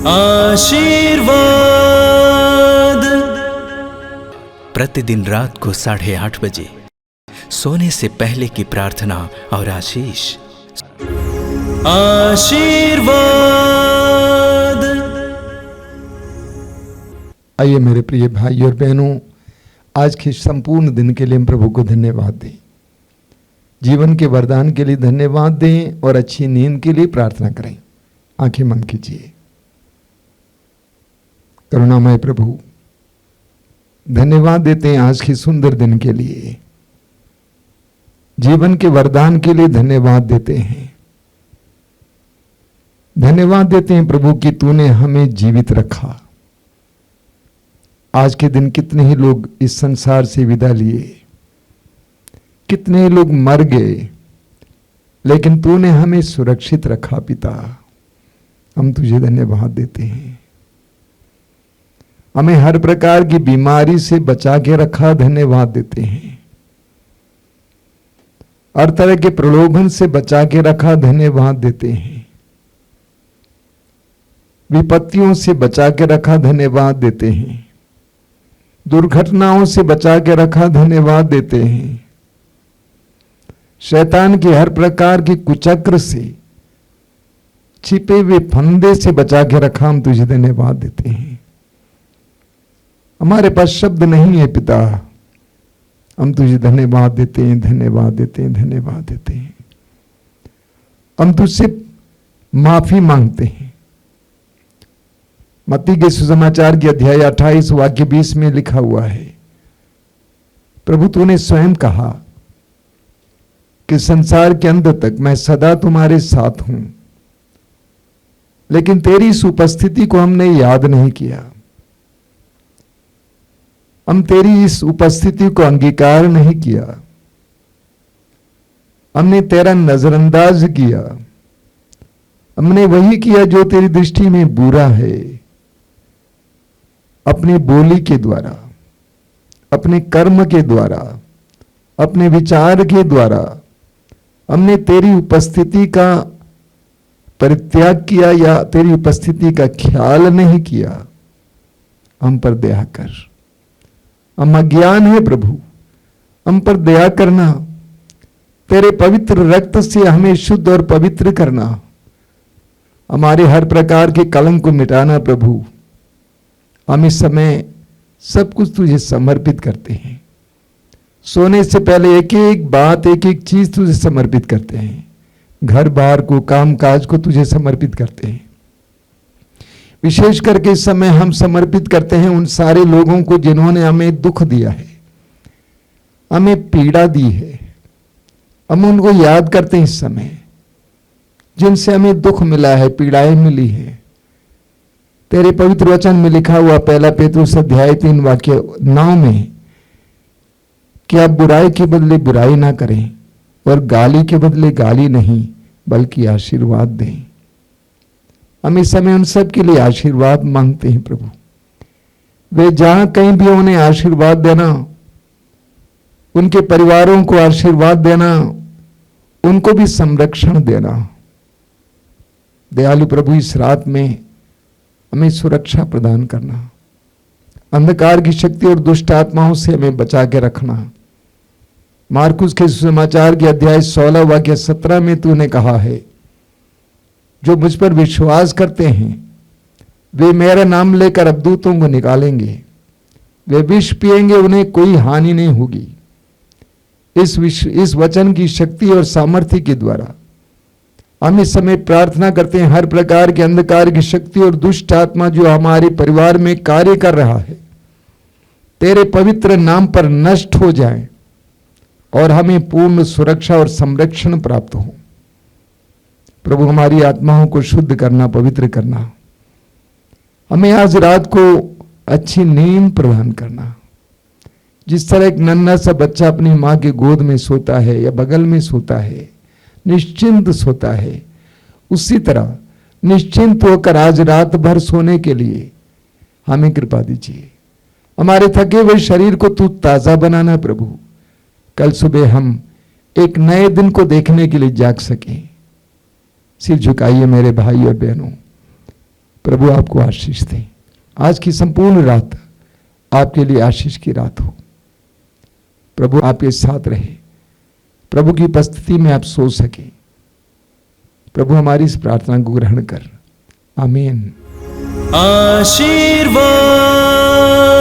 आशीर्वाद। प्रतिदिन रात को 8:30 बजे सोने से पहले की प्रार्थना और आशीष। आशीर्वाद। आइए मेरे प्रिय भाई और बहनों, आज के संपूर्ण दिन के लिए हम प्रभु को धन्यवाद दें, जीवन के वरदान के लिए धन्यवाद दें और अच्छी नींद के लिए प्रार्थना करें। आंखें बंद कीजिए। करुणामय प्रभु, धन्यवाद देते हैं आज के सुंदर दिन के लिए, जीवन के वरदान के लिए धन्यवाद देते हैं। धन्यवाद देते हैं प्रभु कि तूने हमें जीवित रखा। आज के दिन कितने ही लोग इस संसार से विदा लिए, कितने ही लोग मर गए, लेकिन तूने हमें सुरक्षित रखा। पिता, हम तुझे धन्यवाद देते हैं। हमें हर प्रकार की बीमारी से बचा के रखा, धन्यवाद देते हैं। हर तरह के प्रलोभन से बचा के रखा, धन्यवाद देते हैं। विपत्तियों से बचा के रखा, धन्यवाद देते हैं। दुर्घटनाओं से बचा के रखा, धन्यवाद देते हैं। शैतान के हर प्रकार की कुचक्र से, छिपे हुए फंदे से बचा के रखा, हम तुझे धन्यवाद देते हैं। हमारे पास शब्द नहीं है पिता, हम तुझे धन्यवाद देते हैं, धन्यवाद देते हैं, धन्यवाद देते हैं। हम तुझसे माफी मांगते हैं। मत्ती के सुसमाचार के अध्याय 28 वाक्य 20 में लिखा हुआ है, प्रभु तूने स्वयं कहा कि संसार के अंत तक मैं सदा तुम्हारे साथ हूं, लेकिन तेरी इस उपस्थिति को हमने याद नहीं किया। हम तेरी इस उपस्थिति को अंगीकार नहीं किया, हमने तेरा नजरअंदाज किया। हमने वही किया जो तेरी दृष्टि में बुरा है। अपनी बोली के द्वारा, अपने कर्म के द्वारा, अपने विचार के द्वारा हमने तेरी उपस्थिति का परित्याग किया या तेरी उपस्थिति का ख्याल नहीं किया। हम पर दया कर। हम अज्ञान है प्रभु, हम पर दया करना। तेरे पवित्र रक्त से हमें शुद्ध और पवित्र करना। हमारे हर प्रकार के कलंक को मिटाना प्रभु। हम इस समय सब कुछ तुझे समर्पित करते हैं। सोने से पहले एक एक बात, एक एक चीज तुझे समर्पित करते हैं। घर बार को, काम काज को तुझे समर्पित करते हैं। विशेष करके इस समय हम समर्पित करते हैं उन सारे लोगों को जिन्होंने हमें दुख दिया है, हमें पीड़ा दी है। हम उनको याद करते हैं इस समय, जिनसे हमें दुख मिला है, पीड़ाएं मिली है। तेरे पवित्र वचन में लिखा हुआ 1 पेतरुस अध्याय 3 वाक्य 9 में कि आप बुराई के बदले बुराई ना करें और गाली के बदले गाली नहीं बल्कि आशीर्वाद दें। हम इस समय उन सब के लिए आशीर्वाद मांगते हैं प्रभु। वे जहां कहीं भी उन्हें आशीर्वाद देना, उनके परिवारों को आशीर्वाद देना, उनको भी संरक्षण देना। दयालु प्रभु, इस रात में हमें सुरक्षा प्रदान करना। अंधकार की शक्ति और दुष्ट आत्माओं से हमें बचा के रखना। मार्कुस के सुसमाचार के अध्याय 16 वाक्य 17 में तूने कहा है, जो मुझ पर विश्वास करते हैं वे मेरा नाम लेकर अबदूतों को निकालेंगे, वे विष पिएंगे, उन्हें कोई हानि नहीं होगी। इस वचन की शक्ति और सामर्थ्य के द्वारा हम इस समय प्रार्थना करते हैं, हर प्रकार के अंधकार की शक्ति और दुष्ट आत्मा जो हमारे परिवार में कार्य कर रहा है, तेरे पवित्र नाम पर नष्ट हो जाए और हमें पूर्ण सुरक्षा और संरक्षण प्राप्त हो। प्रभु, हमारी आत्माओं को शुद्ध करना, पवित्र करना। हमें आज रात को अच्छी नींद प्रदान करना। जिस तरह एक नन्हा सा बच्चा अपनी माँ के गोद में सोता है या बगल में सोता है, निश्चिंत सोता है, उसी तरह निश्चिंत होकर आज रात भर सोने के लिए हमें कृपा दीजिए। हमारे थके हुए शरीर को तू ताजा बनाना प्रभु। कल सुबह हम एक नए दिन को देखने के लिए जाग सकें। सिर झुकाइए मेरे भाई और बहनों। प्रभु आपको आशीष दे। आज की संपूर्ण रात आपके लिए आशीष की रात हो। प्रभु आपके साथ रहे। प्रभु की उपस्थिति में आप सो सके। प्रभु हमारी इस प्रार्थना को ग्रहण कर। आमीन। आशीर्वाद।